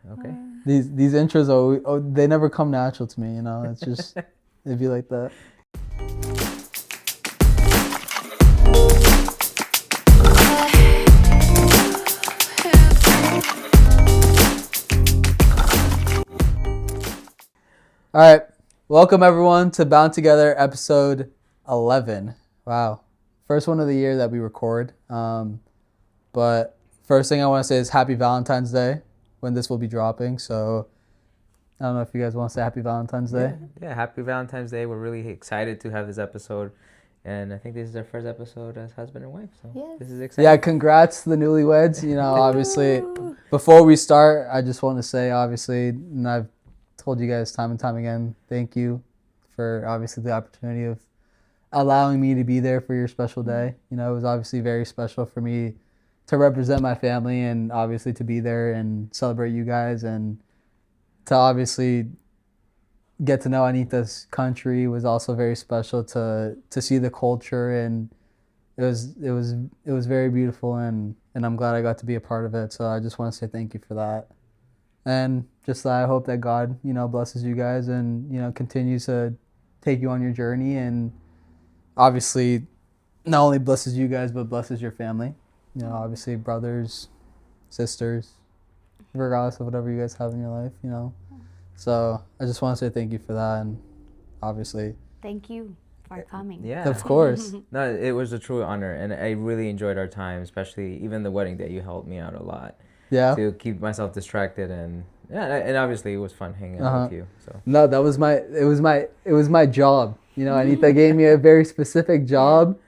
Okay. These intros they never come natural to me, you know. It's just it'd be like that. All right, welcome everyone to Bound Together episode 11. Wow, first one of the year that we record. But first thing I want to say is Happy Valentine's Day when this will be dropping. So I don't know if you guys want to say Happy Valentine's Day. Yeah, Happy Valentine's Day. We're really excited to have this episode. And I think this is our first episode as husband and wife. So This is exciting. Yeah, congrats to the newlyweds. You know, obviously, before we start, I just want to say, obviously, and I've told you guys time and time again, thank you for obviously the opportunity of allowing me to be there for your special day. You know, it was obviously very special for me to represent my family and obviously to be there and celebrate you guys, and to obviously get to know Anita's country was also very special to see the culture, and it was very beautiful, and I'm glad I got to be a part of it. So I just want to say thank you for that. And just that I hope that God, you know, blesses you guys and, you know, continues to take you on your journey, and obviously not only blesses you guys, but blesses your family. You know, obviously brothers, sisters, regardless of whatever you guys have in your life, you know. So I just want to say thank you for that, and obviously. Thank you for coming. Yeah. Of course. No, it was a true honor, and I really enjoyed our time, especially even the wedding day. You helped me out a lot. Yeah. To keep myself distracted, and obviously it was fun hanging out with you. So no, it was my job. You know, Anita gave me a very specific job,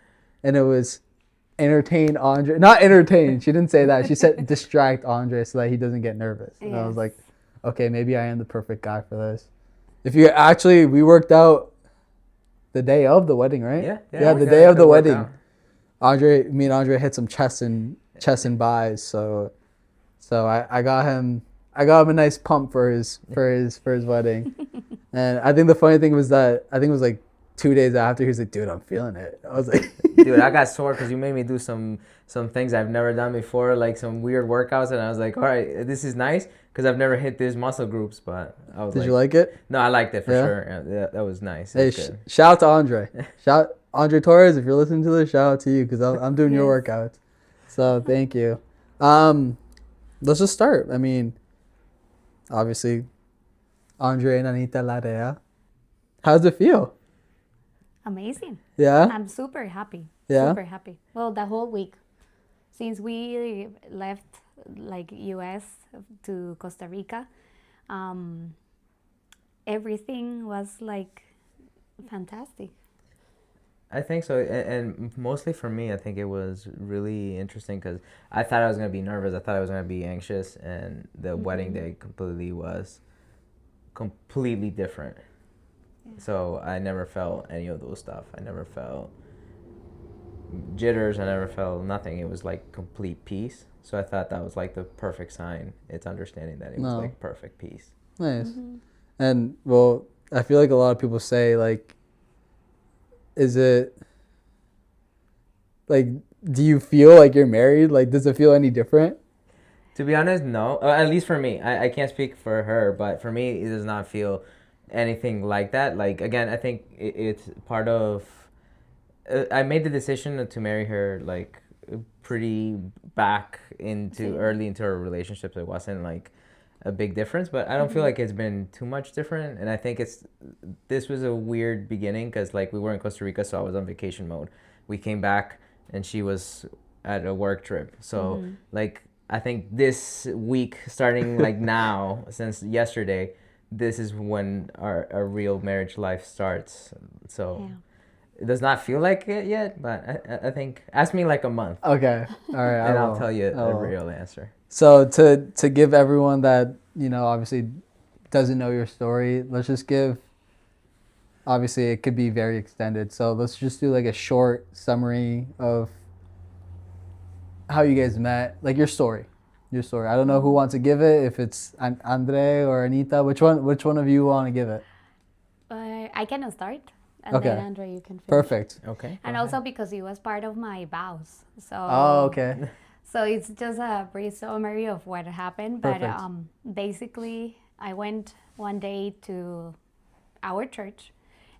and it was entertain Andre. Not entertain. She didn't say that. She said distract Andre so that he doesn't get nervous. And I was like, okay, maybe I am the perfect guy for this. We worked out the day of the wedding, right? Yeah. The day of the wedding. Me and Andre hit some chest and buys. So I got him a nice pump for his wedding. And I think the funny thing was that I think it was like 2 days after, he was like, dude, I'm feeling it. I was like, dude, I got sore because you made me do some things I've never done before, like some weird workouts, and I was like, all right, this is nice because I've never hit these muscle groups. But I was did you like it? No, I liked it for sure. Yeah, that was nice. Hey, shout out to Andre. Andre Torres, if you're listening to this, shout out to you because I'm doing your workouts. So thank you. Let's just start. I mean, obviously, Andre and Anita Larea. How's it feel? Amazing. Yeah? I'm super happy. Yeah? Super happy. Well, the whole week. Since we left like US to Costa Rica, everything was like fantastic. I think so, and mostly for me, I think it was really interesting because I thought I was going to be nervous. I thought I was going to be anxious, and the wedding day was completely different. Yeah. So I never felt any of those stuff. I never felt jitters. I never felt nothing. It was like complete peace. So I thought that was like the perfect sign. It's understanding that it was like perfect peace. Nice. And, well, I feel like a lot of people say, like, is it, like, do you feel like you're married? Like, does it feel any different? To be honest, no. At least for me. I can't speak for her, but for me, it does not feel anything like that. Like, again, I think it's part of... I made the decision to marry her, like, pretty back early into our relationship. It wasn't, like, a big difference, but I don't feel like it's been too much different. And I think this was a weird beginning because, like, we were in Costa Rica, so I was on vacation mode. We came back and she was at a work trip. So like, I think this week, starting like now, since yesterday, this is when our real marriage life starts. So it does not feel like it yet, but I think, ask me like a month. Okay. All right. And I'll tell you a real answer. So to give everyone that, you know, obviously doesn't know your story, let's just give, obviously it could be very extended. So let's just do like a short summary of how you guys met, like your story. I don't know who wants to give it, if it's Andre or Anita. Which one of you want to give it? I can start. And then Andre, you can finish. Perfect. Okay. And also because it was part of my vows. So. Oh, okay. So it's just a brief summary of what happened. But Perfect. basically, I went one day to our church,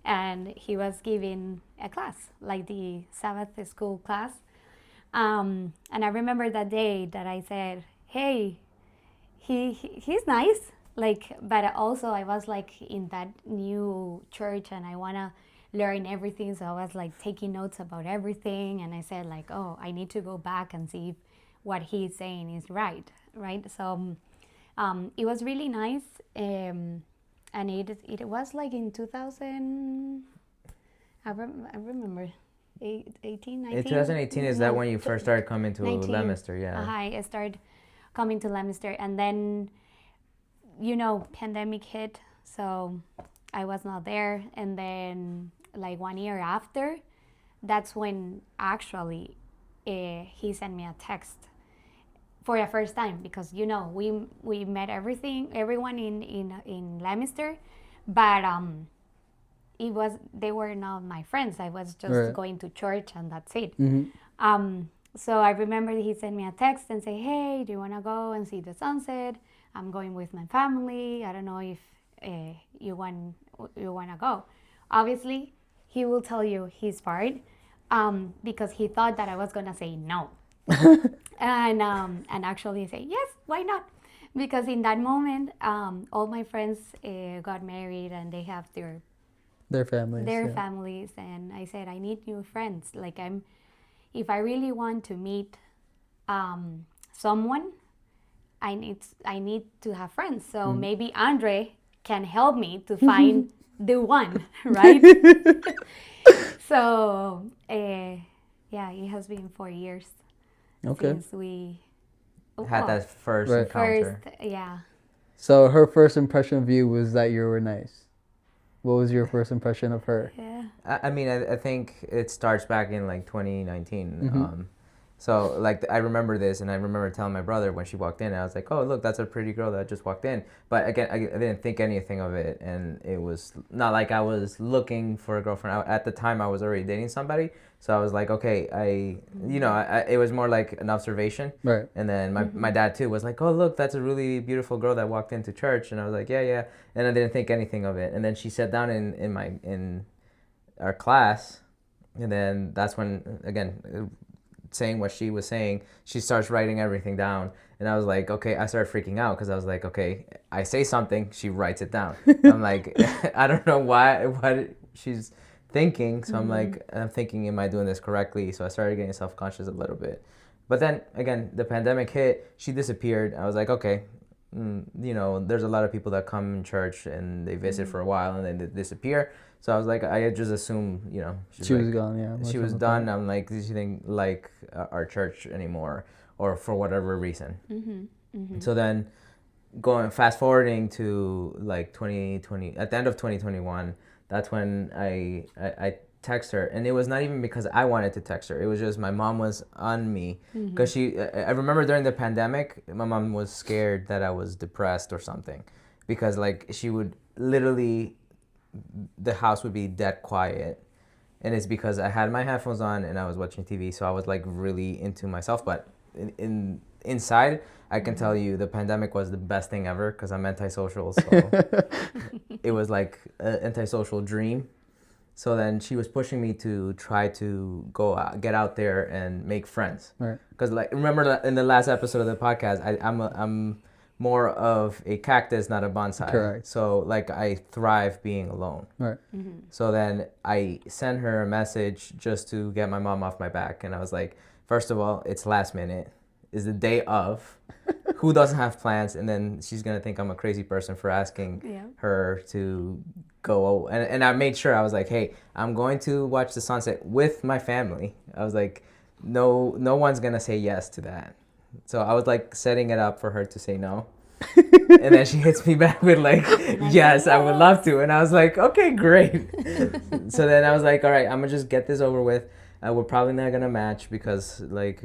and he was giving a class, like the Sabbath school class. And I remember that day that I said, "Hey, he's nice." Like, but also I was like in that new church, and I wanna learn everything. So I was like taking notes about everything, and I said like, "Oh, I need to go back and see if what he's saying is right, right?" So it was really nice, and it was like in 2000. I remember 18, 19. In 2018 is that when you first started coming to 19. Leominster? Yeah. I started coming to Leominster, and then pandemic hit, so I was not there. And then like 1 year after, that's when actually he sent me a text for the first time, because we met everyone in Leominster, but they were not my friends. I was just Right. going to church, and that's it. Mm-hmm. So I remember he sent me a text and say, "Hey, do you want to go and see the sunset? I'm going with my family. I don't know if you want to go." Obviously, he will tell you his part, because he thought that I was gonna say no, and actually say yes, why not? Because in that moment, all my friends got married, and they have Their families. Yeah. families, and I said I need new friends. Like, if I really want to meet someone, I need to have friends. So maybe Andre can help me to find the one, right? So yeah, it has been 4 years Okay. since we Had that first Right. encounter. first. Yeah. So her first impression of you was that you were nice. What was your first impression of her? Yeah. I mean, I think it starts back in like 2019. Mm-hmm. So like I remember this, and I remember telling my brother when she walked in, and I was like, "Oh, look, that's a pretty girl that just walked in." But again, I didn't think anything of it, and it was not like I was looking for a girlfriend. At the time, I was already dating somebody, so I was like, okay, it was more like an observation. Right. And then my dad too was like, "Oh, look, that's a really beautiful girl that walked into church," and I was like, "Yeah, yeah," and I didn't think anything of it. And then she sat down in our class, and then that's when again saying what she was saying, she starts writing everything down, and I was like, okay, I started freaking out because I was like, okay, I say something, she writes it down. I'm like, I don't know what she's thinking, so I'm thinking, am I doing this correctly? So I started getting self-conscious a little bit, but then again, the pandemic hit, she disappeared. I was like, okay, there's a lot of people that come in church and they visit for a while and then they disappear. So I was like, I just assumed, She was gone. Yeah. she was done. I'm like, she didn't like our church anymore, or for whatever reason. So then, fast forwarding to like 2020, at the end of 2021, that's when I text her, and it was not even because I wanted to text her. It was just my mom was on me, because I remember during the pandemic, my mom was scared that I was depressed or something, because like she would literally, the house would be dead quiet, and it's because I had my headphones on and I was watching TV, so I was like really into myself. But inside, I can tell you the pandemic was the best thing ever, because I'm antisocial, so it was like an antisocial dream. So then she was pushing me to try to go out, get out there and make friends. Right. Because like, remember that in the last episode of the podcast, I'm more of a cactus, not a bonsai. Correct. So like I thrive being alone. Right. So then I sent her a message just to get my mom off my back, and I was like, first of all, it's last minute, is the day of. Who doesn't have plans? And then she's gonna think I'm a crazy person for asking her to go. And I made sure, I was like, hey, I'm going to watch the sunset with my family. I was like, no one's gonna say yes to that. So I was like setting it up for her to say no. And then she hits me back with like, yes, I would love to. And I was like, okay, great. So then I was like, all right, I'm gonna just get this over with. We're probably not gonna match because like,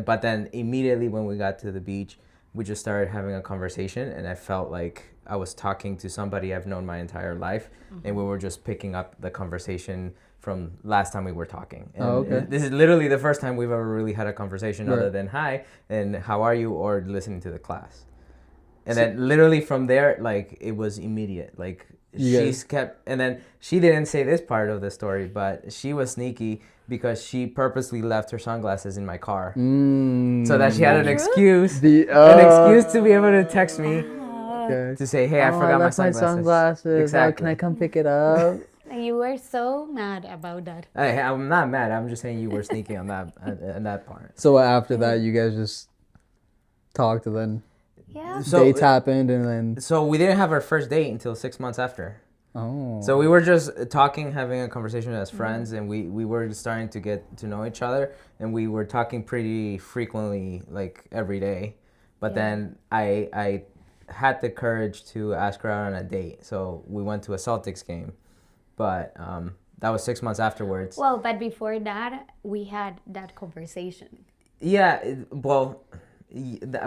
but then immediately when we got to the beach, we just started having a conversation, and I felt like I was talking to somebody I've known my entire life, and we were just picking up the conversation from last time we were talking. And Oh, okay. this is literally the first time we've ever really had a conversation Right. other than hi and how are you or listening to the class. And So- then literally from there, like it was immediate. Like You she guys- kept, and then she didn't say this part of the story, but she was sneaky because she purposely left her sunglasses in my car so that she had an True? excuse, The an excuse to be able to text me Okay. to say, hey, I Oh, forgot my left my sunglasses. sunglasses. Exactly. Can I come pick it up? And you were so mad about that. I'm not mad. I'm just saying you were sneaky on that part. So after that, you guys just talked, and then Yeah. So- dates happened, and then So we didn't have our first date until 6 months after. oh, So we were just talking, having a conversation as friends, and we were starting to get to know each other, and we were talking pretty frequently, like every day. But Yeah. then I had the courage to ask her out on a date. So we went to a Celtics game, but that was 6 months afterwards. Well, but before that, we had that conversation. Yeah,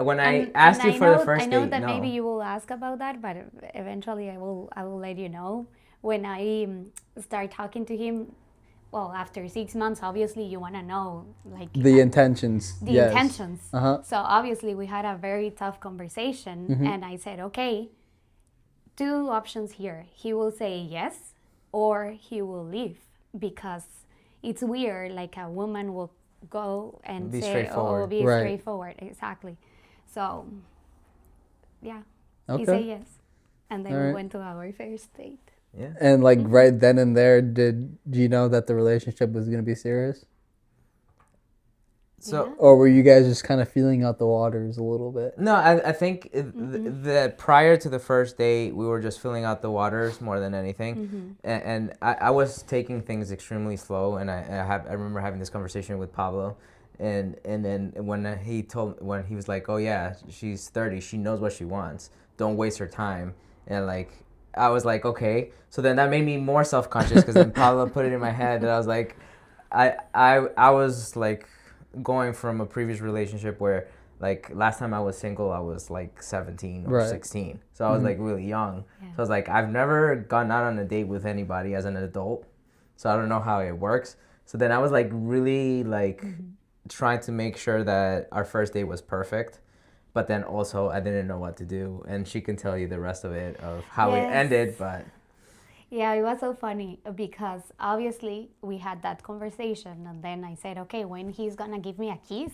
when I And- asked and you for the know- first I know date, that no. maybe you will ask about that, but eventually I will let you know. When I start talking to him, well, after 6 months, obviously you want to know like the intentions. the yes. intentions. Uh-huh. So obviously we had a very tough conversation, and I said, okay, two options here. He will say yes, or he will leave, because it's weird. Like a woman will go and Be say, straightforward. "Oh, be Right. straightforward." Exactly. So, yeah, he Okay. said yes, and then All we right. went to our first date. Yeah. And like right then and there, did you know that the relationship was gonna be serious, So. Yeah. or were you guys just kind of feeling out the waters a little bit? No, I think that prior to the first date, we were just filling out the waters more than anything, and I was taking things extremely slow, and I remember having this conversation with Pablo, and then when he was like, oh yeah, she's 30, she knows what she wants, don't waste her time, and like I was like, okay, so then that made me more self-conscious because then Pablo put it in my head that I was like, I was like going from a previous relationship where like last time I was single I was like 17 or Right. 16, so I was like really young. Yeah. So I was like, I've never gone out on a date with anybody as an adult, so I don't know how it works. So then I was like really like trying to make sure that our first date was perfect, but then also I didn't know what to do, and she can tell you the rest of it of how it Yes. ended. But Yeah, it was so funny because obviously we had that conversation, and then I said, okay, when he's gonna give me a kiss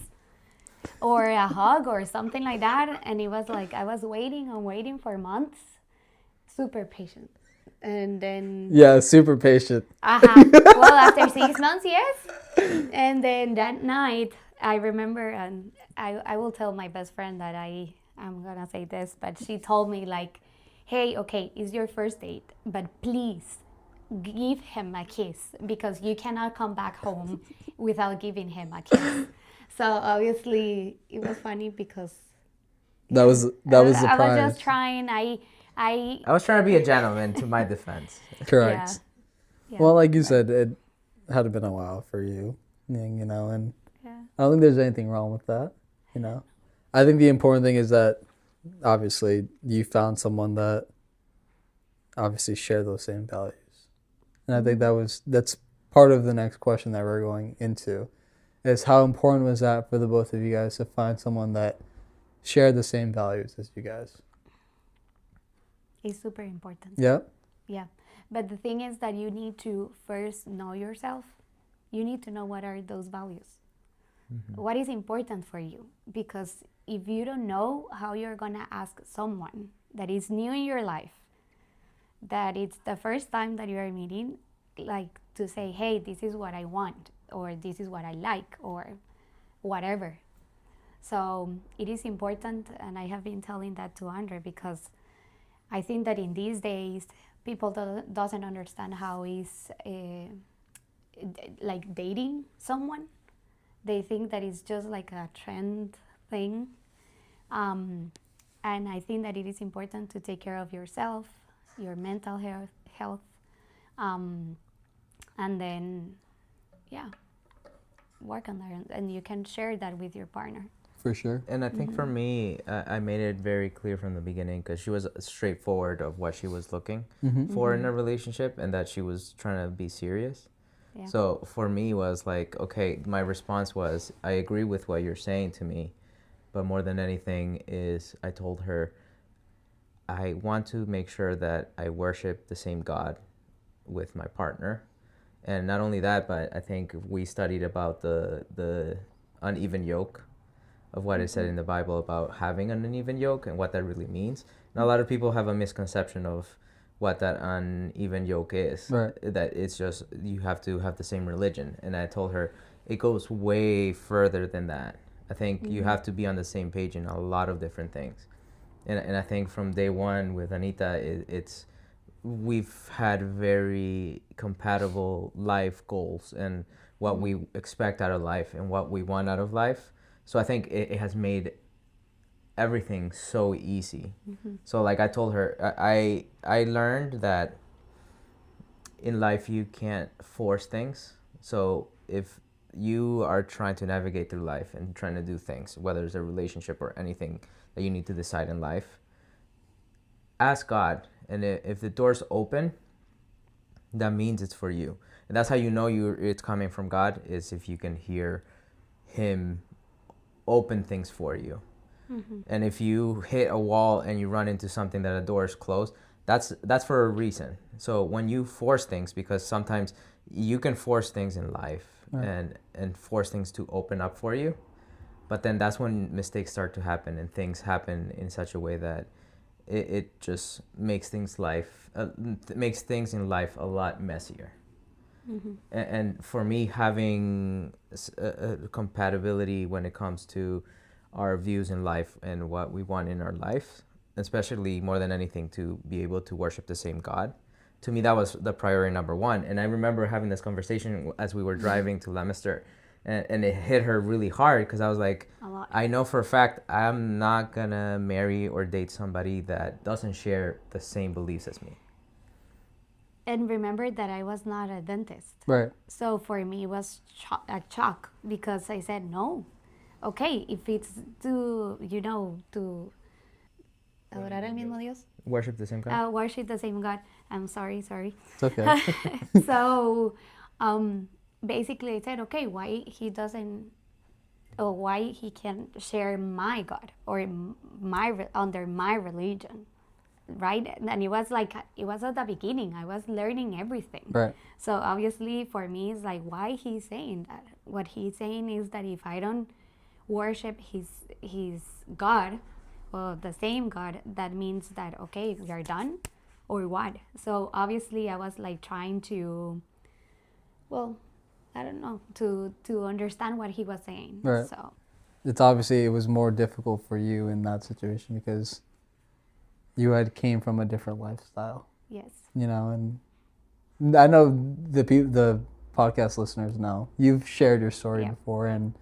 or a hug or something like that, and it was like I was waiting and waiting for months, super patient, and then Yeah, super patient. well, after 6 months, yes, and then that night I remember, and I will tell my best friend that I'm gonna say this, but she told me like, hey, okay, it's your first date, but please give him a kiss because you cannot come back home without giving him a kiss. So obviously it was funny because That was the I was surprise. just trying. I I was trying to be a gentleman to my defense. Correct. yeah. Well, like you said, it had been a while for you, you know, and Yeah. I don't think there's anything wrong with that, you know. I think the important thing is that obviously you found someone that obviously share those same values. And I think that's part of the next question that we're going into is how important was that for the both of you guys to find someone that shared the same values as you guys? It's super important. Yeah. Yeah. But the thing is that you need to first know yourself. You need to know what are those values. What is important for you? Because if you don't know how you're going to ask someone that is new in your life, that it's the first time that you are meeting, like to say, hey, this is what I want, or this is what I like, or whatever. So it is important, and I have been telling that to Andre because I think that in these days, people doesn't understand how is like dating someone. They think that it's just like a trend thing. And I think that it is important to take care of yourself, your mental health, and then, yeah, work on that. And you can share that with your partner. For sure. And I think for me, I made it very clear from the beginning because she was straightforward of what she was looking for in a relationship and that she was trying to be serious. Yeah. So for me was like, okay, my response was, I agree with what you're saying to me, but more than anything is I told her, I want to make sure that I worship the same God with my partner. And not only that, but I think we studied about the uneven yoke of what is said in the Bible about having an uneven yoke and what that really means. And a lot of people have a misconception of what that uneven yoke is. Right. That it's just you have to have the same religion. And I told her it goes way further than that. I think you have to be on the same page in a lot of different things. And I think from day one with Anita, it's we've had very compatible life goals and what we expect out of life and what we want out of life. So I think it has made everything so easy. So like I told her, I learned that in life you can't force things. So if you are trying to navigate through life and trying to do things, whether it's a relationship or anything that you need to decide in life, ask God. And if the door's open, that means it's for you. And that's how you know it's coming from God, is if you can hear Him open things for you. And if you hit a wall and you run into something that a door is closed, that's for a reason. So when you force things, because sometimes you can force things in life, right, and force things to open up for you, but then that's when mistakes start to happen and things happen in such a way that it just makes things in life a lot messier. And for me, having a compatibility when it comes to our views in life and what we want in our life, especially more than anything to be able to worship the same God, to me that was the priority number one. And I remember having this conversation as we were driving to Leominster, and it hit her really hard because I was like, I know for a fact I'm not gonna marry or date somebody that doesn't share the same beliefs as me. And remember that I was not a dentist. Right. So for me, it was a shock because I said, no. Okay, if it's to adorar al mismo Dios. Worship the same God? Worship the same God. I'm sorry. It's okay. So basically I said, okay, why he doesn't, or why he can't share my God or under my religion, right? And it was at the beginning. I was learning everything. Right. So obviously for me, it's like, why he's saying that? What he's saying is that if I don't worship his God, well, the same God, that means that, okay, you're done or what? So obviously I was like trying to, well, I don't know, to understand what he was saying. Right. So it's obviously it was more difficult for you in that situation because you had came from a different lifestyle. yes. And I know the podcast listeners know you've shared your story before, and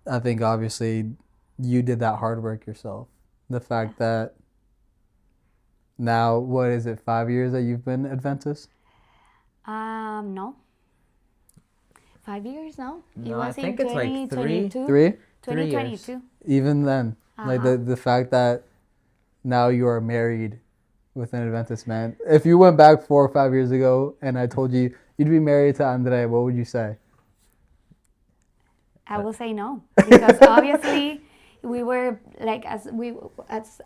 I think obviously you did that hard work yourself. The fact that now, what is it, 5 years that you've been Adventist? No. 5 years, no? No, It was I think in it's like 2022. 3? 2022. Even then, like the fact that now you are married with an Adventist man. If you went back 4 or 5 years ago and I told you you'd be married to Andre, what would you say? I will say no, because obviously we were like, as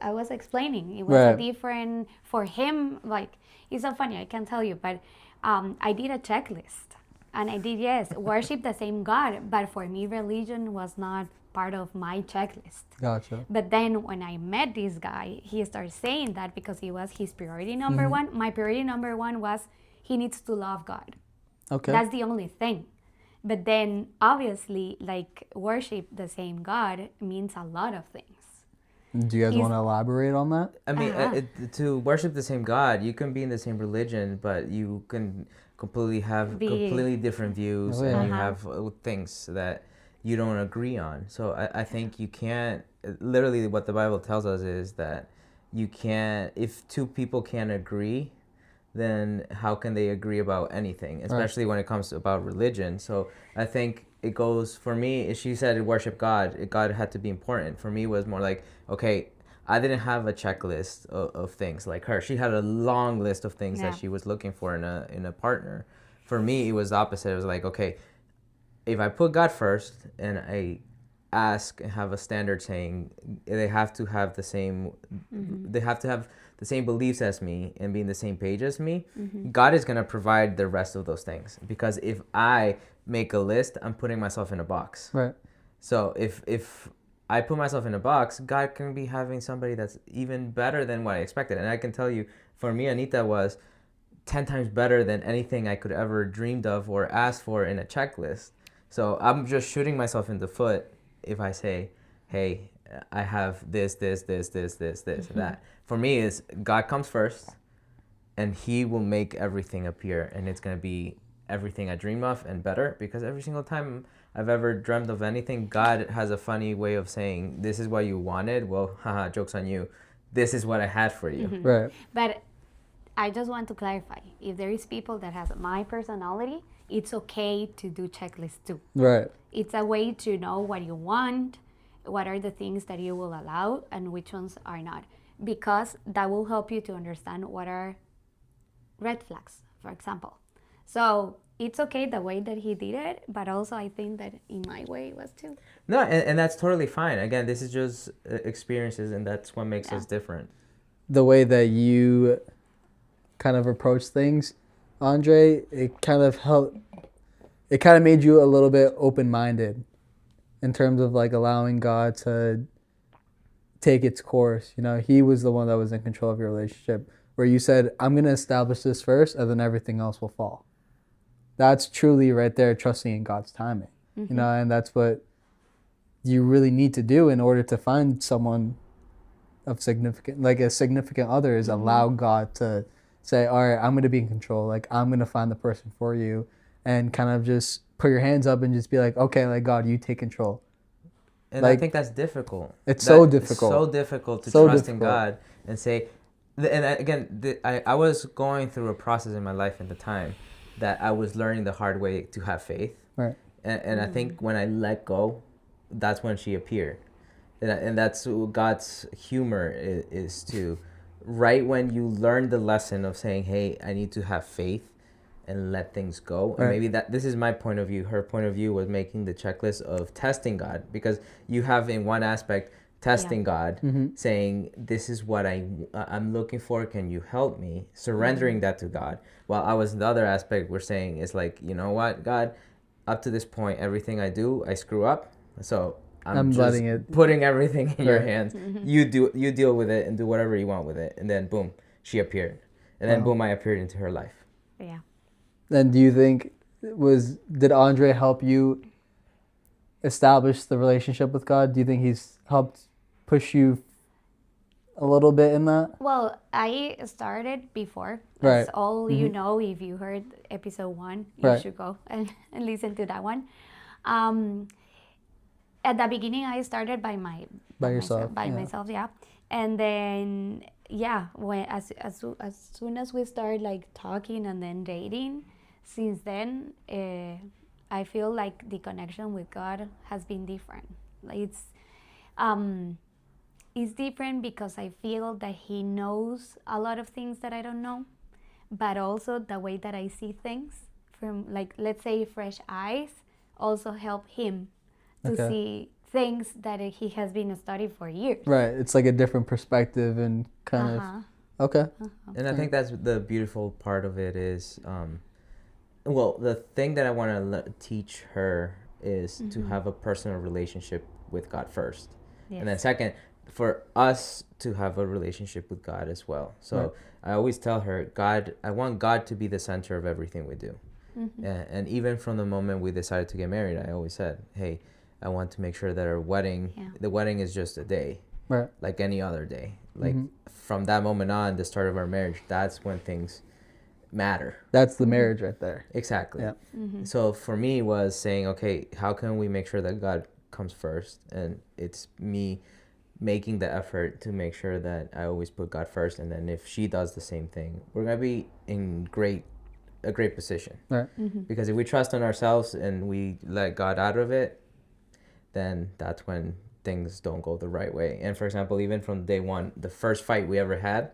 I was explaining, it was a different for him. Like, it's so funny, I can tell you, but I did a checklist, and I did worship the same God, but for me, religion was not part of my checklist. Gotcha. But then when I met this guy, he started saying that because he was his priority number one. My priority number one was he needs to love God. Okay. That's the only thing. But then obviously, like, worship the same God means a lot of things. Do you guys want to elaborate on that? I mean, to worship the same God, you can be in the same religion, but you can completely have completely different views, and you have things that you don't agree on. So I think you can't, literally what the Bible tells us is that you can't, if two people can't agree, then how can they agree about anything, especially when it comes to about religion? So I think it goes, for me, she said worship God. God had to be important. For me, it was more like, okay, I didn't have a checklist of things like her. She had a long list of things that she was looking for in a partner. For me, it was the opposite. It was like, okay, if I put God first and I ask and have a standard saying they have to have the same, they have to have the same beliefs as me and be in the same page as me, God is going to provide the rest of those things. Because if I make a list, I'm putting myself in a box. Right. So if I put myself in a box, God can be having somebody that's even better than what I expected. And I can tell you, for me, Anita was 10 times better than anything I could ever dreamed of or asked for in a checklist. So I'm just shooting myself in the foot if I say, hey, I have this, and that. For me, is God comes first, and he will make everything appear, and it's going to be everything I dream of and better, because every single time I've ever dreamt of anything, God has a funny way of saying, this is what you wanted. Well, haha, joke's on you. This is what I had for you. Right. But I just want to clarify, if there is people that has my personality, it's okay to do checklists too. Right. It's a way to know what you want, what are the things that you will allow, and which ones are not. Because that will help you to understand what are red flags, for example. So it's okay the way that he did it, but also I think that in my way it was too. No, and that's totally fine. Again, this is just experiences, and that's what makes us different. The way that you kind of approach things, Andre, it kind of helped. It kind of made you a little bit open-minded in terms of like allowing God to take its course. You know, he was the one that was in control of your relationship, where you said, I'm going to establish this first, and then everything else will fall. That's truly right there trusting in God's timing. You know, and that's what you really need to do in order to find someone of significant, like a significant other, is allow God to say, all right, I'm going to be in control. Like, I'm going to find the person for you, and kind of just put your hands up and just be like, okay, like, God, you take control. And like, I think that's difficult. It's so difficult. So difficult to So trust difficult. in God and say, and again, I was going through a process in my life at the time that I was learning the hard way to have faith. Right. And I think when I let go, that's when she appeared. And that's God's humor is to, right when you learn the lesson of saying, hey, I need to have faith and let things go. Right. And maybe this is my point of view. Her point of view was making the checklist of testing God, because you have in one aspect testing God, saying, this is what I'm looking for. Can you help me? Surrendering that to God. While I was in the other aspect, we're saying it's like, you know what, God, up to this point, everything I do, I screw up. So I'm just letting it, putting everything in your hands. You deal with it and do whatever you want with it. And then boom, she appeared. And then boom, I appeared into her life. Yeah. Then do you think did Andre help you establish the relationship with God? Do you think he's helped push you a little bit in that? Well, I started before. Right. That's all you know. If you heard episode 1, you should go and listen to that one. At the beginning, I started by myself, yeah. And then, yeah, when as soon as we started like talking and then dating, since then, I feel like the connection with God has been different. Like it's different because I feel that he knows a lot of things that I don't know, but also the way that I see things from, like, let's say fresh eyes also help him to see things that he has been studying for years. Right. It's like a different perspective and kind of, okay. And I think that's the beautiful part of it is, well, the thing that I want to teach her is to have a personal relationship with God first. Yes. And then second, for us to have a relationship with God as well. So I always tell her, I want God to be the center of everything we do. And even from the moment we decided to get married, I always said, hey, I want to make sure that our wedding, the wedding is just a day, like any other day. Like from that moment on, the start of our marriage, that's when things matter. That's the marriage right there. Exactly. Yeah. So for me was saying, okay, how can we make sure that God comes first? And it's me making the effort to make sure that I always put God first. And then if she does the same thing, we're going to be in a great position. Right. Because if we trust in ourselves and we let God out of it, then that's when things don't go the right way. And for example, even from day one, the first fight we ever had,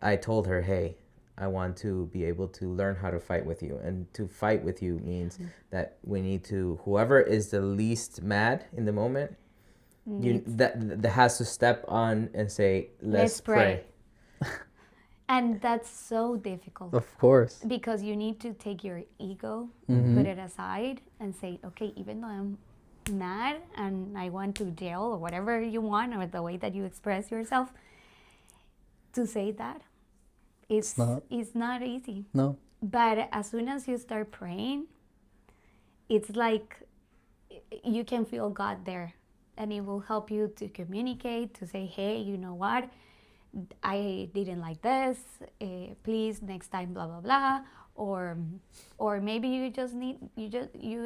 I told her, hey, I want to be able to learn how to fight with you. And to fight with you means that we need to, whoever is the least mad in the moment, that has to step on and say, let's pray. And that's so difficult. Of course. Because you need to take your ego, put it aside, and say, okay, even though I'm mad and I want to yell or whatever you want, or the way that you express yourself, to say that it's not easy. No. But as soon as you start praying, it's like you can feel God there, and it will help you to communicate, to say, hey, you know what, I didn't like this, please next time, blah blah blah. Or maybe you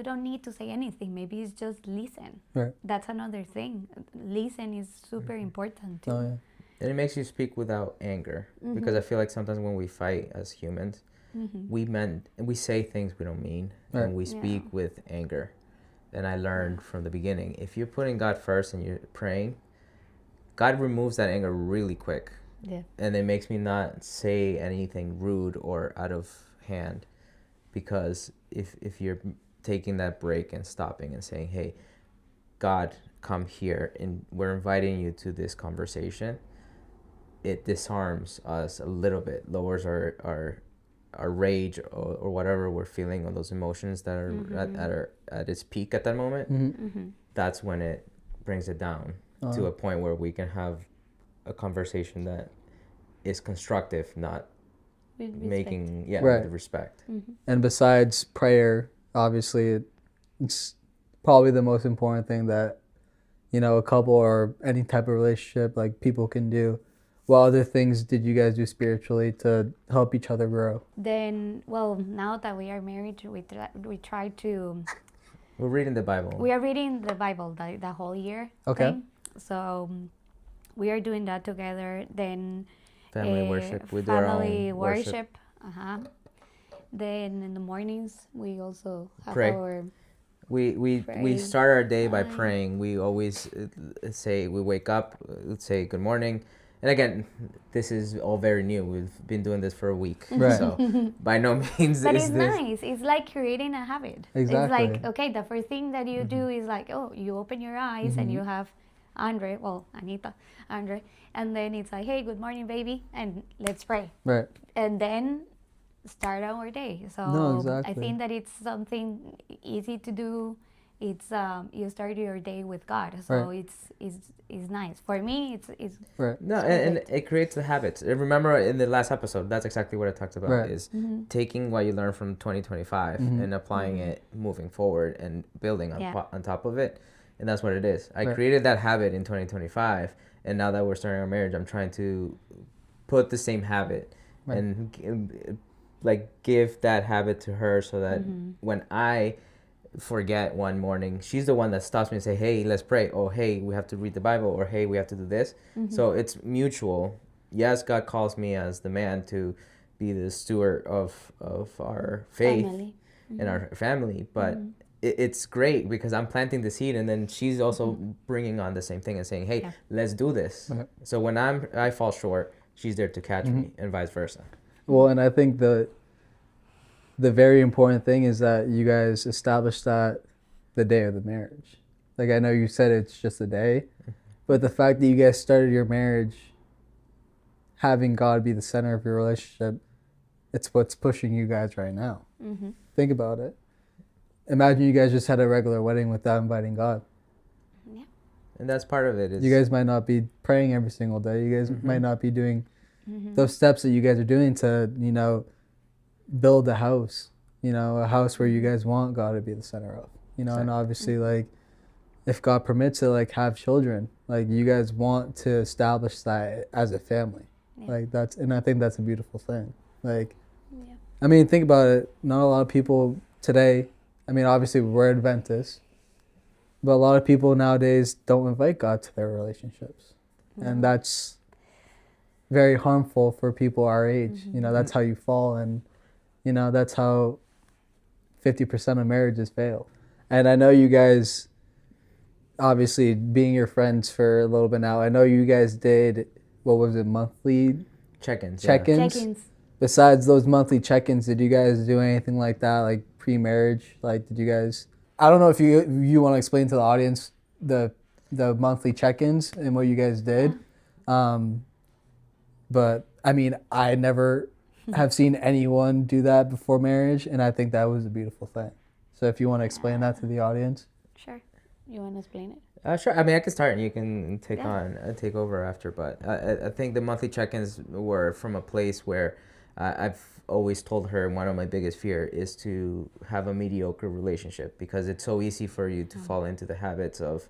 don't need to say anything. Maybe it's just listen. Right. That's another thing. Listen is super important too. Oh yeah. And it makes you speak without anger, because I feel like sometimes when we fight as humans, we say things we don't mean, and we speak with anger. And I learned from the beginning, if you're putting God first and you're praying, God removes that anger really quick. Yeah. And it makes me not say anything rude or out of hand, because if you're taking that break and stopping and saying, hey, God, come here, and we're inviting you to this conversation, it disarms us a little bit, lowers our rage or whatever we're feeling, or those emotions that are at its peak at that moment. That's when it brings it down to a point where we can have a conversation that is constructive, not With making Right. with respect. And besides prayer, obviously, it's probably the most important thing that, a couple or any type of relationship, like, people can do. What other things did you guys do spiritually to help each other grow? Then, well, now that we are married, we try to. We're reading the Bible. We are reading the Bible the whole year. Okay. Thing. So we are doing that together. Then Family worship. We do our family own worship. Then in the mornings we also have Pray. our. We Pray. start our day by praying. We always say, we wake up, say good morning. And again, this is all very new. We've been doing this for a week. Right. So by no means But is it's this... nice. It's like creating a habit. Exactly. It's like, okay, the first thing that you do is like, oh, you open your eyes and you have Anita, Andre, and then it's like, hey, good morning, baby, and let's pray. Right. And then start our day. So No, exactly. I think that it's something easy to do. It's you start your day with God, so Right. it's nice for me. It's Right. No, and it creates the habits. Remember in the last episode, that's exactly what I talked about, Right. is taking what you learned from 2025 and applying it moving forward and building on top of it. And that's what it is. I Right. created that habit in 2025, and now that we're starting our marriage, I'm trying to put the same habit and give that habit to her, so that when I forget one morning, she's the one that stops me and say, hey, let's pray, or hey, we have to read the Bible, or hey, we have to do this. So it's mutual. Yes, God calls me as the man to be the steward of our faith family. and our family, but it's great because I'm planting the seed, and then she's also bringing on the same thing and saying, hey, let's do this. So when I fall short, she's there to catch me, and vice versa. Well, and I think the very important thing is that you guys established that the day of the marriage. Like, I know you said it's just a day, but the fact that you guys started your marriage having God be the center of your relationship, it's what's pushing you guys right now. Think about it. Imagine you guys just had a regular wedding without inviting God. Yeah. And that's part of it. Is You guys might not be praying every single day. You guys might not be doing those steps that you guys are doing to, build a house, a house where you guys want God to be the center of, and obviously, like, if God permits it, like, have children, like, you guys want to establish that as a family. Like, and I think that's a beautiful thing. Like, I mean, think about it. Not a lot of people today, I mean, obviously we're Adventists, but a lot of people nowadays don't invite God to their relationships. And that's very harmful for people our age. That's how you fall, and that's how 50% of marriages fail. And I know you guys, obviously being your friends for a little bit now, I know you guys did, what was it, monthly check-ins. Check-ins. besides those monthly check-ins, did you guys do anything like that, like pre-marriage? Like, did you guys? I don't know if you want to explain to the audience the monthly check-ins and what you guys did, but I mean, I never have seen anyone do that before marriage, and I think that was a beautiful thing. So if you want to explain that to the audience. Sure. You want to explain it? Sure. I mean, I can start and you can Yeah. take over after. But I think the monthly check-ins were from a place where I've always told her one of my biggest fear is to have a mediocre relationship, because it's so easy for you to fall into the habits of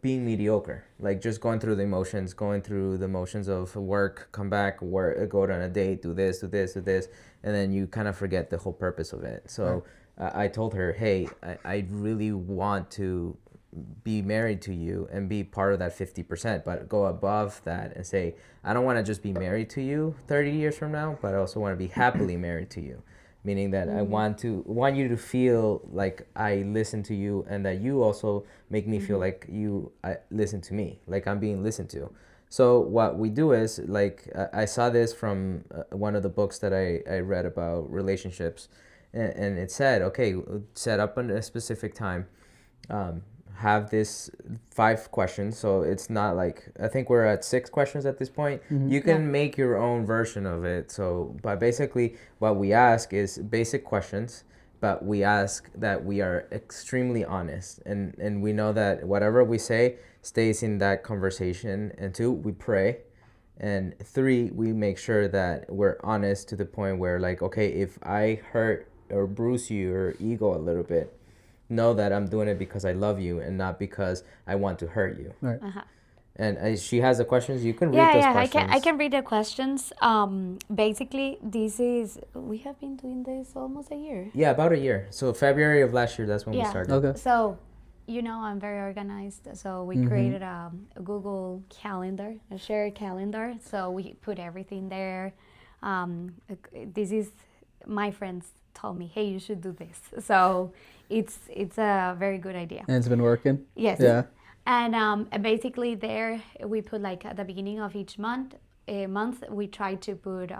being mediocre, like just going through the motions of work, come back, work, go on a date, do this, and then you kind of forget the whole purpose of it. So I told her, hey, I really want to be married to you and be part of that 50%, but go above that and say, I don't want to just be married to you 30 years from now, but I also want to be happily married to you. Meaning that I want you to feel like I listen to you, and that you also make me feel like I listen to me, like I'm being listened to. So what we do is, like, I saw this from one of the books that I read about relationships, and it said, okay, set up a specific time, have this 5 questions. So it's not like, I think we're at 6 questions at this point. You can make your own version of it. So, but basically what we ask is basic questions, but we ask that we are extremely honest, and we know that whatever we say stays in that conversation. And 2, we pray. And 3, we make sure that we're honest to the point where, like, okay, if I hurt or bruise your ego a little bit, know that I'm doing it because I love you and not because I want to hurt you. Right. And she has the questions. You can read Yeah, those yeah, questions. I can read the questions. Basically, we have been doing this almost a year. Yeah, about a year. So February of last year, that's when we started. Okay. So, I'm very organized. So we created a Google calendar, a shared calendar. So we put everything there. This is, my friends told me, hey, you should do this. So it's a very good idea. And it's been working? Yes. Yeah. And basically there we put, like, at the beginning of each month, we try to put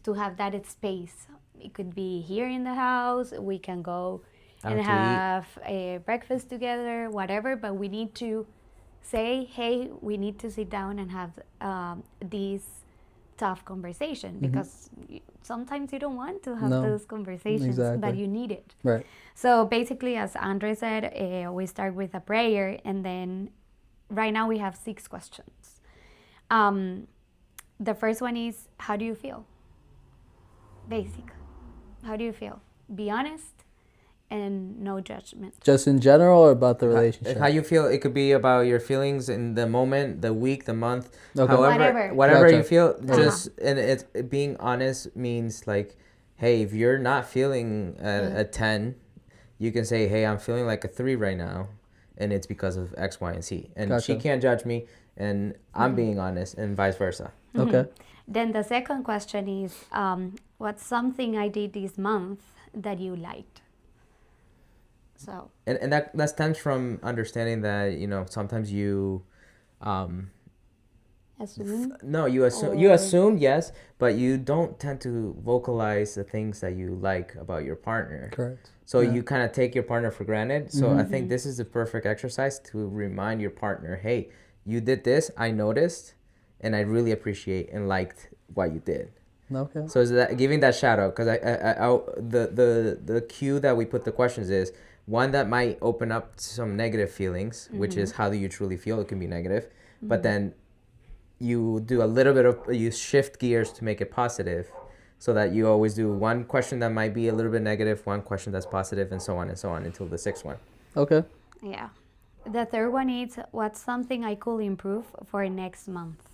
to have that space. It could be here in the house. We can go Out and to have a breakfast together, whatever. But we need to say, hey, we need to sit down and have these tough conversation, because sometimes you don't want to have those conversations, but you need it. Right. So basically, as Andre said, we start with a prayer, and then right now we have 6 questions. The first one is, how do you feel? Basic. How do you feel? Be honest and no judgment. Just in general, or about the relationship? How you feel. It could be about your feelings in the moment, the week, the month. Okay. Whatever Gotcha. you feel. Just, and it's being honest means, like, hey, if you're not feeling a 10, you can say, hey, I'm feeling like a 3 right now, and it's because of X, Y, and Z. And she can't judge me, and I'm being honest, and vice versa. Okay. Then the second question is, what's something I did this month that you liked? So. And that stems from understanding that, sometimes you Assume? No, you assume, yes, but you don't tend to vocalize the things that you like about your partner. Correct. So you kind of take your partner for granted. So I think this is the perfect exercise to remind your partner, hey, you did this, I noticed, and I really appreciate and liked what you did. Okay. So is that giving that shout out? Because the cue that we put the questions is one that might open up some negative feelings, which is how do you truly feel? It can be negative, but then you do a little bit of, you shift gears to make it positive, so that you always do one question that might be a little bit negative, one question that's positive, and so on until the 6th one. Okay. Yeah. The third one is, what's something I could improve for next month?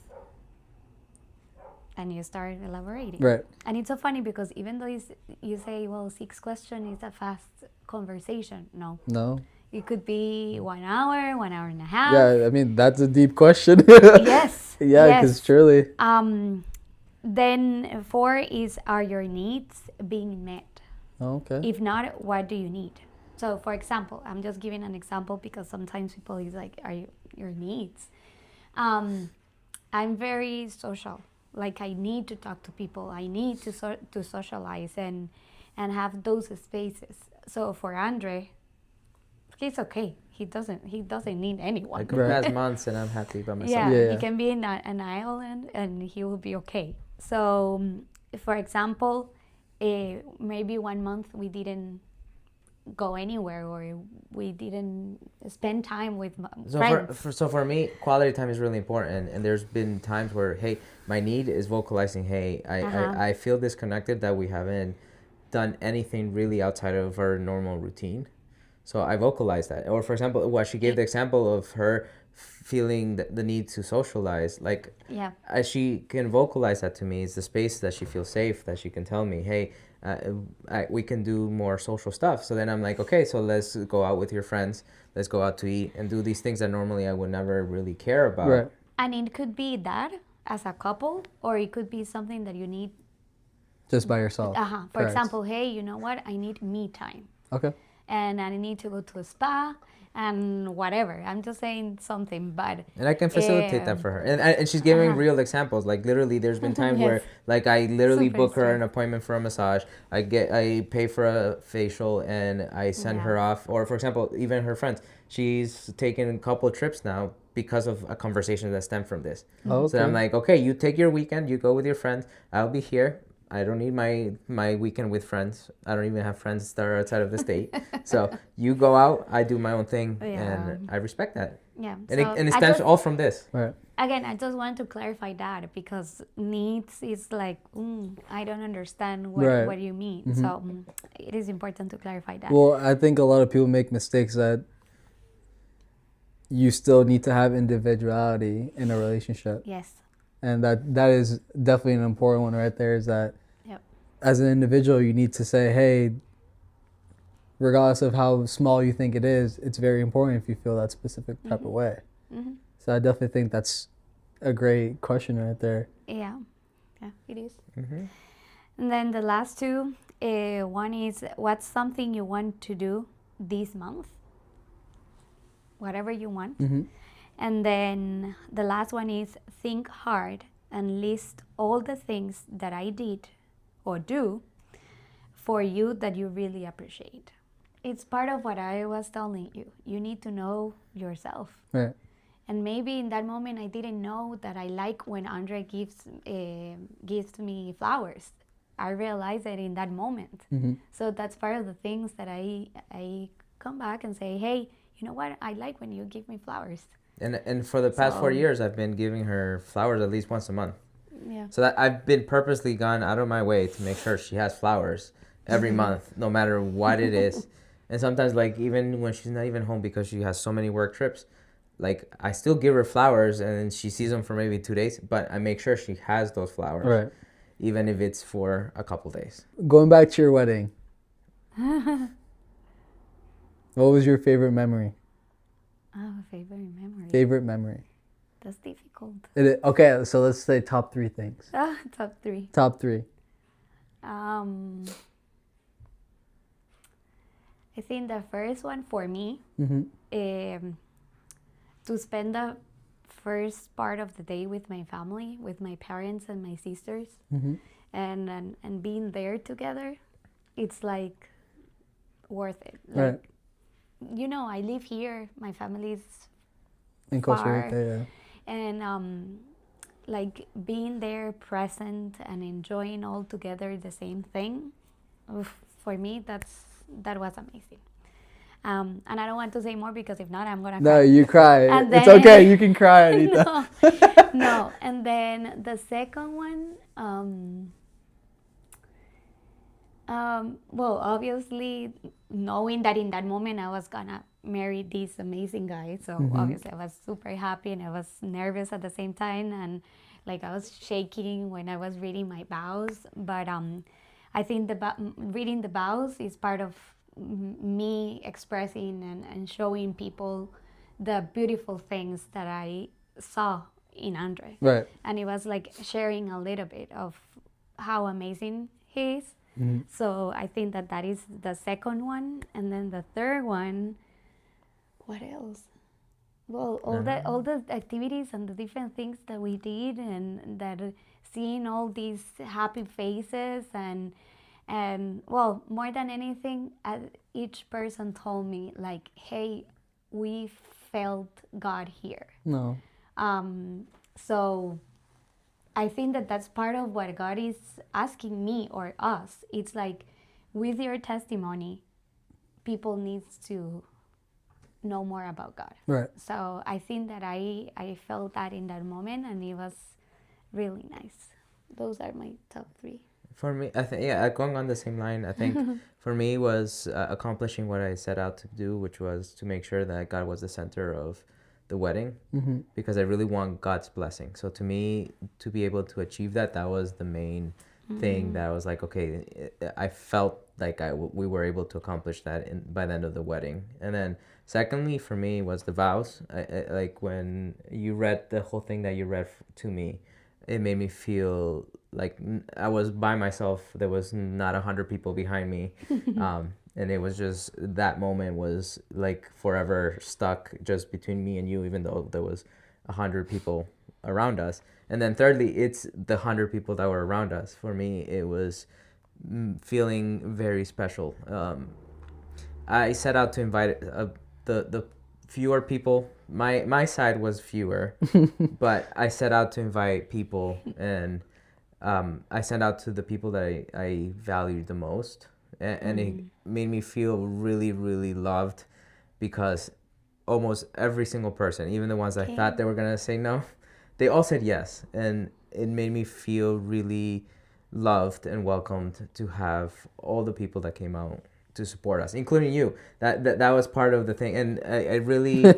And you start elaborating. Right. And it's so funny because even though you say, well, 6 questions is a fast conversation. No. It could be 1 hour, 1 hour and a half. Yeah, I mean, that's a deep question. Yes. Yeah, because truly. Then 4 is, are your needs being met? Okay. If not, what do you need? So, for example, I'm just giving an example because sometimes people is like, are your needs? I'm very social. Like I need to talk to people. I need to socialize and have those spaces. So for Andre, he's okay. He doesn't need anyone. I can Right. pass months and I'm happy by myself. Yeah, Yeah. he can be in an island and he will be okay. So, for example, maybe 1 month we didn't go anywhere or we didn't spend time with friends. So for me, quality time is really important. And there's been times where, hey, my need is vocalizing, hey, I feel disconnected that we haven't done anything really outside of our normal routine. So I vocalize that. Or for example, what she gave the example of her feeling the need to socialize. Like, Yeah. as she can vocalize that to me, is the space that she feels safe, that she can tell me, hey, we can do more social stuff. So then I'm like, okay, so let's go out with your friends. Let's go out to eat and do these things that normally I would never really care about. Right. And it could be that as a couple, or it could be something that you need. Just by yourself. For Correct. example, hey, you know what? I need me time. Okay. And I need to go to a spa and whatever. I'm just saying something, but And I can facilitate that for her. And she's giving real examples. Like literally, there's been times where like I literally Super book her stressed. an appointment for a massage. I pay for a facial and I send her off. Or for example, even her friends. She's taken a couple of trips now because of a conversation that stemmed from this. Oh, So I'm like, okay, you take your weekend, you go with your friends. I'll be here. I don't need my weekend with friends. I don't even have friends that are outside of the state. So you go out, I do my own thing, and I respect that. yeah. And So it I stems just- all from this. Right. Again, I just want to clarify that because needs is like, I don't understand what you mean. So it is important to clarify that. Well, I think a lot of people make mistakes that you still need to have individuality in a relationship. Yes. And that is definitely an important one right there, is that Yep. as an individual, you need to say, hey, regardless of how small you think it is, it's very important if you feel that specific type of way. Mm-hmm. So I definitely think that's a great question right there. Yeah. Yeah, it is. Mm-hmm. And then the last two, one is what's something you want to do this month? Whatever you want. Mm-hmm. And then the last one is think hard and list all the things that I did or do for you that you really appreciate. It's part of what I was telling you. You need to know yourself. Right. And maybe in that moment I didn't know that I like when Andre gives me flowers. I realized it in that moment. Mm-hmm. So that's part of the things that I come back and say, hey, you know what? I like when you give me flowers. And for the past 4 years, I've been giving her flowers at least once a month. Yeah. So that I've been purposely gone out of my way to make sure she has flowers every month, no matter what it is. And sometimes, like, even when she's not even home because she has so many work trips, like, I still give her flowers and she sees them for maybe 2 days, but I make sure she has those flowers. Right. Even if it's for a couple days. Going back to your wedding, what was your favorite memory? Oh, favorite memory. Favorite memory. That's difficult. Okay, so let's say top 3 things. Top 3. Top 3. I think the first one for me, Mm-hmm. to spend the first part of the day with my family, with my parents and my sisters, Mm-hmm. and being there together, it's like worth it. Like, Right. you know, I live here. My family's In Costa far. Rica, yeah. And like being there, present, and enjoying all together the same thing. For me, that was amazing. And I don't want to say more because if not, I'm gonna No, cry. you cry. And It's then- okay. You can cry, Anita. No. And then the second one, well, obviously, knowing that in that moment I was gonna marry this amazing guy, so obviously I was super happy and I was nervous at the same time, and like I was shaking when I was reading my vows. But I think reading the vows is part of me expressing and showing people the beautiful things that I saw in Andre. Right. And it was like sharing a little bit of how amazing he is. Mm-hmm. So I think that is the second one. And then the third one, what else? well, all the activities and the different things that we did, and that seeing all these happy faces, and well, more than anything, each person told me like, hey, we felt God here. No. So I think that that's part of what God is asking me or us. It's like, with your testimony, people needs to know more about God. Right. So I think that I felt that in that moment, and it was really nice. Those are my top 3. For me, I think, yeah, going on the same line, I think for me was accomplishing what I set out to do, which was to make sure that God was the center of the wedding, because I really want God's blessing. So to me, to be able to achieve that, that was the main thing that I was like, okay, I felt like we were able to accomplish that by the end of the wedding. And then secondly, for me, was the vows. I like when you read the whole thing that you read to me, it made me feel like I was by myself. There was not 100 people behind me. And it was just, that moment was like forever stuck just between me and you, even though there was 100 people around us. And then thirdly, it's the 100 people that were around us. For me, it was feeling very special. I set out to invite the fewer people. My side was fewer, but I set out to invite people, and I sent out to the people that I valued the most, and it made me feel really, really loved, because almost every single person, even the ones I thought they were gonna say no, they all said yes, and it made me feel really loved and welcomed to have all the people that came out to support us, including you. That was part of the thing, and I really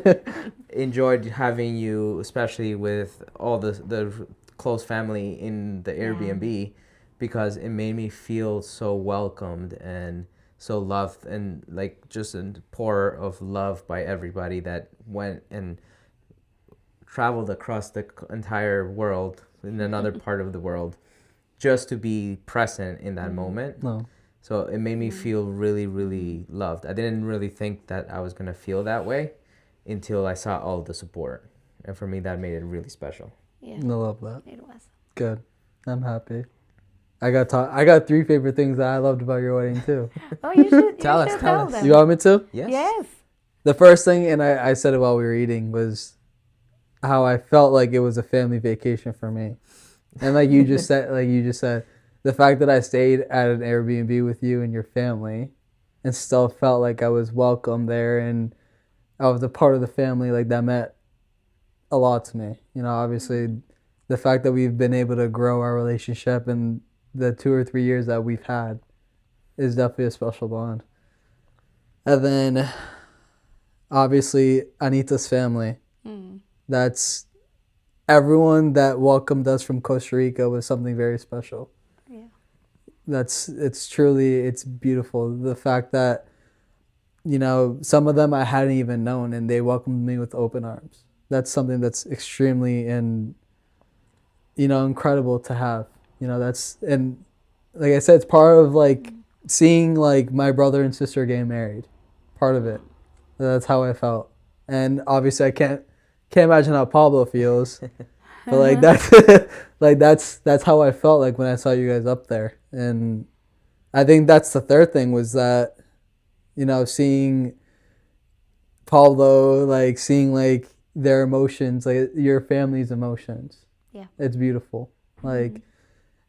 enjoyed having you, especially with all the close family in the Airbnb, because it made me feel so welcomed and so loved, and like just a pour of love by everybody that went and traveled across the entire world, in another part of the world, just to be present in that moment. No. So it made me feel really, really loved. I didn't really think that I was going to feel that way until I saw all the support. And for me, that made it really special. Yeah. I love that. It was. Good. I'm happy. I got 3 favorite things that I loved about your wedding too. Oh, you should Tell you us. should tell them. You want me to? Yes. Yes. The first thing, and I said it while we were eating, was how I felt like it was a family vacation for me. And like you just said, the fact that I stayed at an Airbnb with you and your family and still felt like I was welcome there and I was a part of the family, like that meant a lot to me. You know, obviously the fact that we've been able to grow our relationship in the 2 or 3 years that we've had is definitely a special bond. And then obviously Anita's family. That's everyone that welcomed us from Costa Rica was something very special. Yeah. It's beautiful. The fact that, you know, some of them I hadn't even known and they welcomed me with open arms. That's something that's extremely incredible to have. You know, and like I said, it's part of like seeing like my brother and sister get married. Part of it. That's how I felt. And obviously I can't imagine how Pablo feels. But like that's how I felt like when I saw you guys up there. And I think that's the third thing was that, you know, seeing Pablo, like seeing like their emotions, like your family's emotions. Yeah. It's beautiful. Like,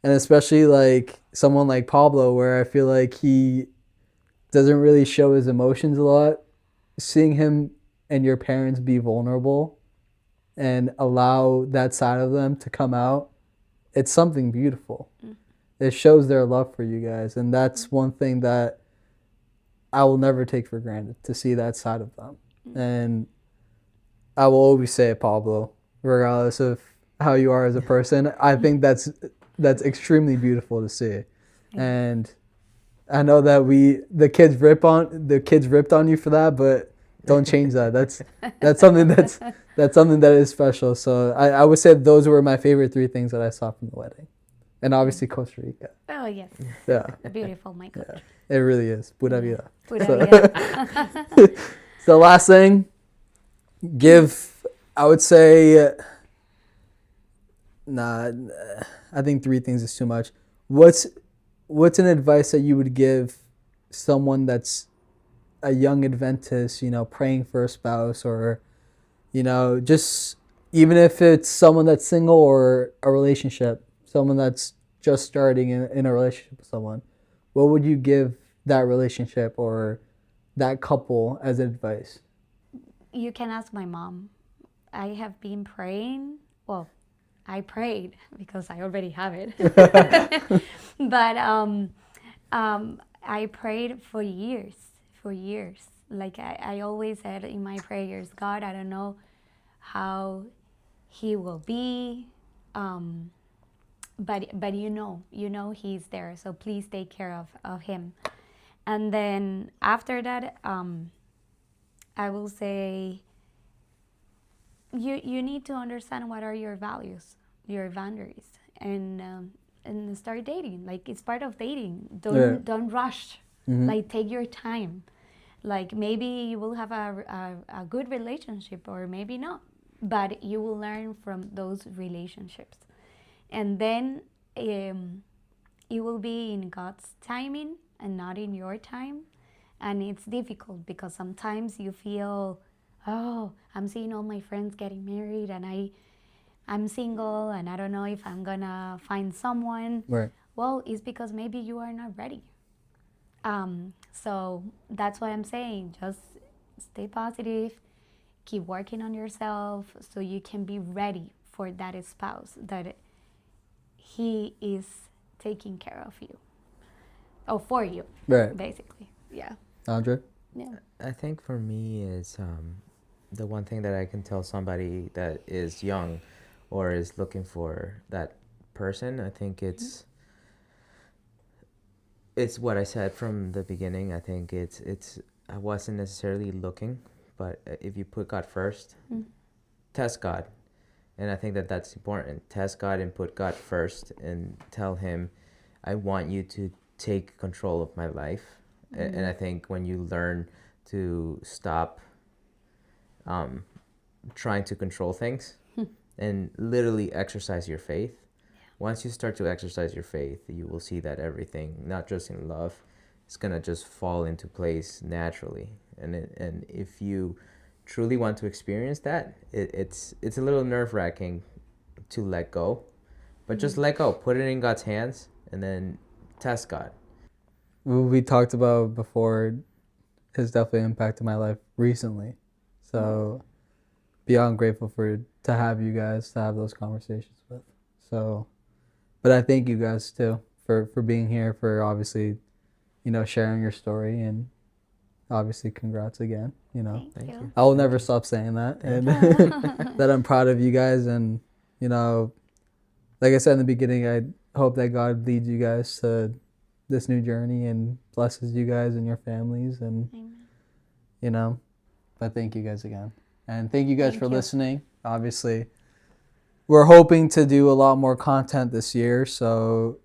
and especially like someone like Pablo, where I feel like he doesn't really show his emotions a lot. Seeing him and your parents be vulnerable and allow that side of them to come out, it's something beautiful. It shows their love for you guys, and that's one thing that I will never take for granted, to see that side of them. And I will always say it, Pablo, regardless of how you are as a person. I think that's extremely beautiful to see. And I know that the kids ripped on you for that, but don't change that. That's something that is special. So I would say those were my favorite 3 things that I saw from the wedding. And obviously Costa Rica. Oh, yes. Yeah. Beautiful, my country. Yeah. It really is. Pura vida. Pura vida. So last thing, give I would say, nah, I think 3 things is too much. What's an advice that you would give someone that's a young Adventist, praying for a spouse, or, just even if it's someone that's single or a relationship, someone that's just starting in a relationship with someone, what would you give that relationship or that couple as advice? You can ask my mom. I have been praying. Well, I prayed because I already have it. But I prayed for years, for years. Like I always said in my prayers, God, I don't know how he will be, but he's there. So please take care of him. And then after that, I will say you need to understand what are your values, your boundaries, and start dating. Like it's part of dating. Don't rush. Like take your time. Like maybe you will have a good relationship or maybe not, but you will learn from those relationships, and then it will be in God's timing and not in your time. And it's difficult because sometimes you feel, oh, I'm seeing all my friends getting married and I'm single and I don't know if I'm gonna find someone. Right. Well, it's because maybe you are not ready. So that's why I'm saying just stay positive, keep working on yourself so you can be ready for that spouse that he is taking care of you. Oh, for you. Right. Basically. Yeah. Andre? Yeah. I think for me is the one thing that I can tell somebody that is young or is looking for that person. I think it's what I said from the beginning. I think it's I wasn't necessarily looking, but if you put God first, test God. And I think that that's important. Test God and put God first and tell him, I want you to take control of my life. And I think when you learn to stop trying to control things and literally exercise your faith, once you start to exercise your faith, you will see that everything, not just in love, is going to just fall into place naturally. And if you truly want to experience that, it's a little nerve-wracking to let go. But just let go. Put it in God's hands and then test God. What we talked about before has definitely impacted my life recently. So beyond grateful to have you guys to have those conversations with. So, but I thank you guys too for being here, for obviously, sharing your story, and obviously congrats again. Thank you. I will never stop saying that, and that I'm proud of you guys. And like I said in the beginning, I hope that God leads you guys to this new journey and blesses you guys and your families. And Amen. But thank you guys again, and thank you guys for you. listening. Obviously, we're hoping to do a lot more content this year, so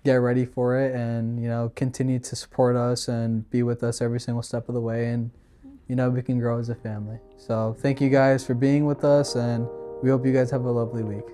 get ready for it, and continue to support us and be with us every single step of the way, and we can grow as a family. So thank you guys for being with us, and we hope you guys have a lovely week.